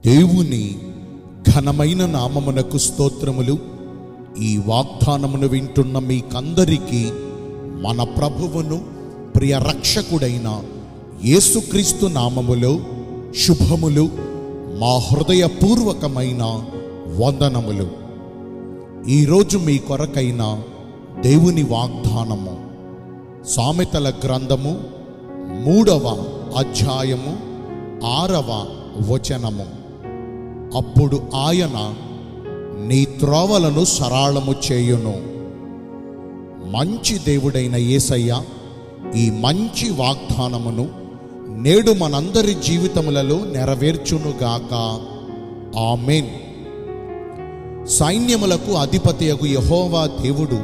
దేవుని ఘనమైన నామమునకు స్తోత్రములు. ఈ వాగ్దానమును వింటున్న మీకందరికీ మన ప్రభువును ప్రియ రక్షకుడైన యేసుక్రీస్తు నామములో శుభములు, మా హృదయపూర్వకమైన వందనములు. ఈరోజు మీ కొరకైన దేవుని వాగ్దానము సామెతల గ్రంథము 3వ అధ్యాయము 6వ వచనము. అప్పుడు ఆయన నీ త్రోవలను సరళము చేయును. మంచి దేవుడైన యేసయ్య ఈ మంచి వాగ్దానమును నేడు మనందరి జీవితములలో నెరవేర్చునుగాక. ఆమేన్. సైన్యములకు అధిపతియగు యెహోవా దేవుడు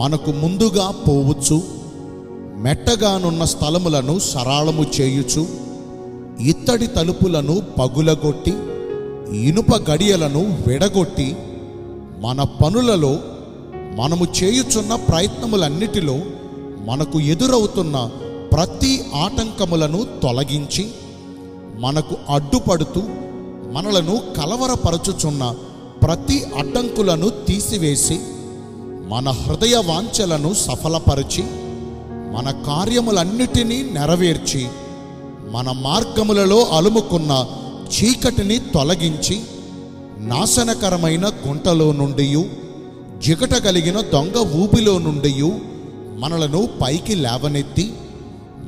మనకు ముందుగా పోవచ్చు, మెట్టగానున్న స్థలములను సరళము చేయుచు, ఇత్తడి తలుపులను పగులగొట్టి, ఇనుప గడియలను విడగొట్టి, మన పనులలో మనము చేయుచున్న ప్రయత్నములన్నిటిలో మనకు ఎదురవుతున్న ప్రతి ఆటంకములను తొలగించి, మనకు అడ్డుపడుతూ మనలను కలవరపరచుచున్న ప్రతి అడ్డంకులను తీసివేసి, మన హృదయ వాంఛలను సఫలపరిచి, మన కార్యములన్నిటినీ నెరవేర్చి, మన మార్గములలో అలుముకున్న చీకటిని తొలగించి, నాశనకరమైన గుంటలో నుండి, జిగట కలిగిన దొంగ ఊబిలో నుండి మనలను పైకి లేవనెత్తి,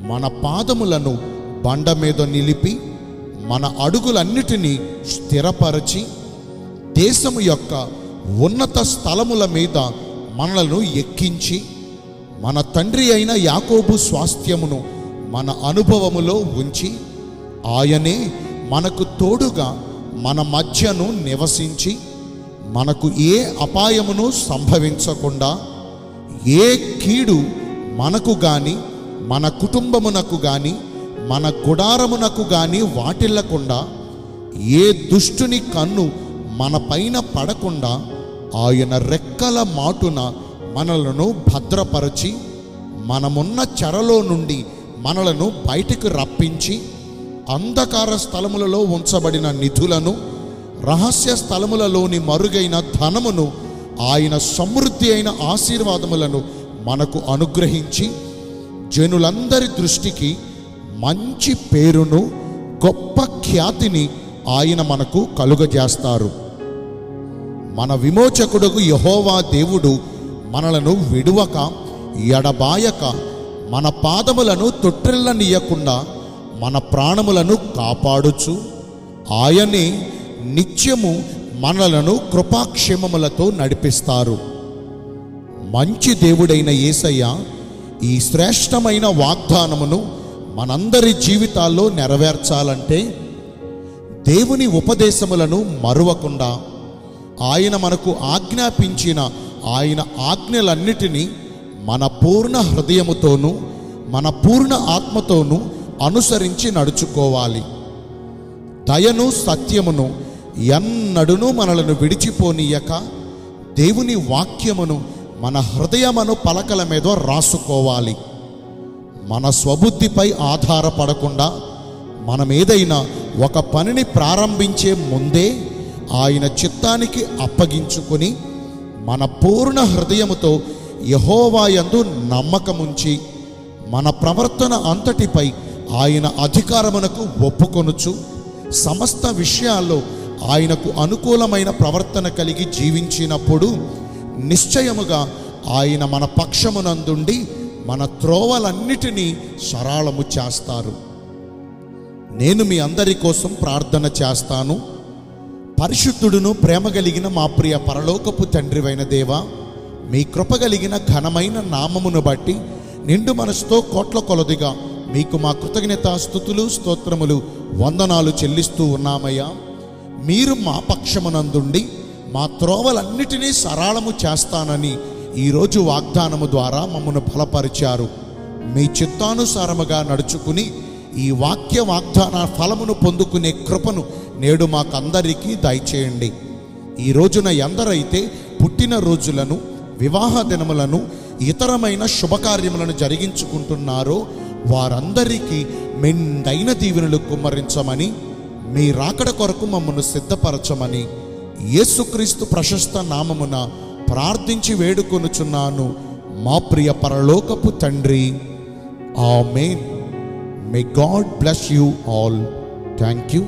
మన పాదములను బండ మీద నిలిపి, మన అడుగులన్నిటినీ స్థిరపరచి, దేశము యొక్క ఉన్నత స్థలముల మీద మనలను ఎక్కించి, మన తండ్రి అయిన యాకోబు స్వాస్థ్యమును మన అనుభవములో ఉంచి, ఆయనే మనకు తోడుగా మన మధ్యను నివసించి, మనకు ఏ అపాయమును సంభవించకుండా, ఏ కీడు మనకు గాని, మన కుటుంబమునకు గాని, మన గుడారమునకు గాని వాటిల్లకుండా, ఏ దుష్టుని కన్ను మన పైన పడకుండా ఆయన రెక్కల మాటున మనలను భద్రపరచి, మనమున్న చెరలో నుండి మనలను బయటకు రప్పించి, అంధకార స్థలములలో ఉంచబడిన నిధులను, రహస్య స్థలములలోని మరుగైన ధనమును, ఆయన సమృద్ధి అయిన ఆశీర్వాదములను మనకు అనుగ్రహించి, జనులందరి దృష్టికి మంచి పేరును, గొప్ప ఖ్యాతిని ఆయన మనకు కలుగజేస్తారు. మన విమోచకుడుగు యెహోవా దేవుడు మనలను విడువక ఎడబాయక, మన పాదములను తొట్టిల్లనీయకుండా మన ప్రాణములను కాపాడుచు, ఆయనే నిత్యము మనలను కృపాక్షేమములతో నడిపిస్తారు. మంచి దేవుడైన యేసయ్య ఈ శ్రేష్టమైన వాగ్దానమును మనందరి జీవితాల్లో నెరవేర్చాలంటే, దేవుని ఉపదేశములను మరువకుండా, ఆయన మనకు ఆజ్ఞాపించిన ఆయన ఆజ్ఞలన్నిటినీ మన పూర్ణ హృదయముతోనూ మన పూర్ణ ఆత్మతోనూ అనుసరించి నడుచుకోవాలి. దయను సత్యమును ఎన్నడూను మనలను విడిచిపోనీయక, దేవుని వాక్యమును మన హృదయమును పలకల మీద రాసుకోవాలి. మన స్వబుద్ధిపై ఆధారపడకుండా, మనం ఏదైనా ఒక పనిని ప్రారంభించే ముందే ఆయన చిత్తానికి అప్పగించుకొని, మన పూర్ణ హృదయముతో యెహోవా యందు నమ్మకముంచి, మన ప్రవర్తన అంతటిపై ఆయన అధికారమునకు ఒప్పుకొనుచు, సమస్త విషయాల్లో ఆయనకు అనుకూలమైన ప్రవర్తన కలిగి జీవించినప్పుడు, నిశ్చయముగా ఆయన మన పక్షమునందుండి మన త్రోవలన్నిటినీ సరళము చేస్తారు. నేను మీ అందరి కోసం ప్రార్థన చేస్తాను. పరిశుద్ధుడును ప్రేమ కలిగిన మా ప్రియ పరలోకపు తండ్రివైన దేవా, మీ కృప కలిగిన ఘనమైన నామమును బట్టి నిండు మనసుతో కోట్ల కొలదిగా మీకు మా కృతజ్ఞత స్తుతులు స్తోత్రములు వందనాలు చెల్లిస్తూ ఉన్నామయ్యా. మీరు మా పక్షమునందుండి మా త్రోవలన్నిటినీ సరళము చేస్తానని ఈరోజు వాగ్దానము ద్వారా మమ్మను బలపరిచారు. మీ చిత్తానుసారముగా నడుచుకుని ఈ వాక్య వాగ్దాన ఫలమును పొందుకునే కృపను నేడు మాకందరికీ దయచేయండి. ఈ రోజున ఎందరైతే పుట్టినరోజులను, వివాహ దినములను, ఇతరమైన శుభకార్యములను జరిగించుకుంటున్నారో వారందరికీ మెండైన దీవెనలు కుమ్మరించమని మీ రాకడ కొరకు మమ్మను సిద్ధపరచమని యేసుక్రీస్తు ప్రశస్త నామమున ప్రార్థించి వేడుకొనుచున్నాను మా ప్రియ పరలోకపు తండ్రి. ఆమేన్. May God bless you all. Thank you.